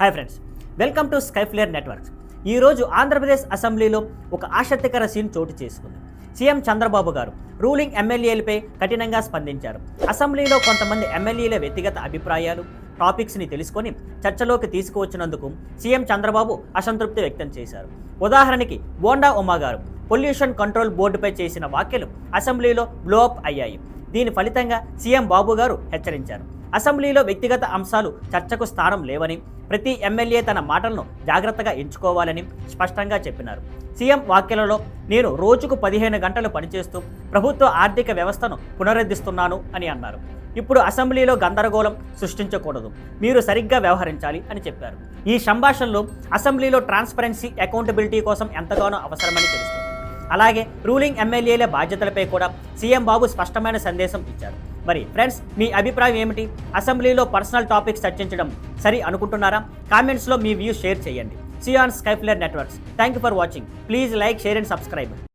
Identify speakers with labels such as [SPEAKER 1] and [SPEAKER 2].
[SPEAKER 1] Hi friends, welcome to Skyflare Networks. ఈరోజు ఆంధ్రప్రదేశ్ అసెంబ్లీలో ఒక ఆసక్తికర సీన్ చోటు చేసుకుంది. సీఎం చంద్రబాబు గారు రూలింగ్ ఎమ్మెల్యేలపై కఠినంగా స్పందించారు. అసెంబ్లీలో కొంతమంది ఎమ్మెల్యేల వ్యక్తిగత అభిప్రాయాలు, టాపిక్స్ని తెలుసుకొని చర్చలోకి తీసుకువచ్చినందుకు సీఎం చంద్రబాబు అసంతృప్తి వ్యక్తం చేశారు. ఉదాహరణకి బోండా ఉమా గారు పొల్యూషన్ కంట్రోల్ బోర్డుపై చేసిన వ్యాఖ్యలు అసెంబ్లీలో బ్లోఅప్ అయ్యాయి. దీని ఫలితంగా సీఎం బాబు గారు హెచ్చరించారు. అసెంబ్లీలో వ్యక్తిగత అంశాలు చర్చకు స్థానం లేవని, ప్రతి ఎమ్మెల్యే తన మాటలను జాగ్రత్తగా ఎంచుకోవాలని స్పష్టంగా చెప్పినారు. సీఎం వ్యాఖ్యలలో నేను రోజుకు 15 గంటలు పనిచేస్తూ ప్రభుత్వ ఆర్థిక వ్యవస్థను పునరుద్ధరిస్తున్నాను అని అన్నారు. ఇప్పుడు అసెంబ్లీలో గందరగోళం సృష్టించకూడదు, మీరు సరిగ్గా వ్యవహరించాలి అని చెప్పారు. ఈ సంభాషణలో అసెంబ్లీలో ట్రాన్స్పరెన్సీ, అకౌంటబిలిటీ కోసం ఎంతగానో అవసరమని తెలుస్తుంది. అలాగే రూలింగ్ ఎమ్మెల్యేల బాధ్యతలపై కూడా సీఎం బాబు స్పష్టమైన సందేశం ఇచ్చారు. మరి ఫ్రెండ్స్, మీ అభిప్రాయం ఏమిటి? అసెంబ్లీలో పర్సనల్ టాపిక్స్ చర్చించడం సరి అనుకుంటున్నారా? కామెంట్స్లో మీ వ్యూస్ షేర్ చేయండి. See on Skyflare Networks. Thank you for watching. Please like, share and subscribe.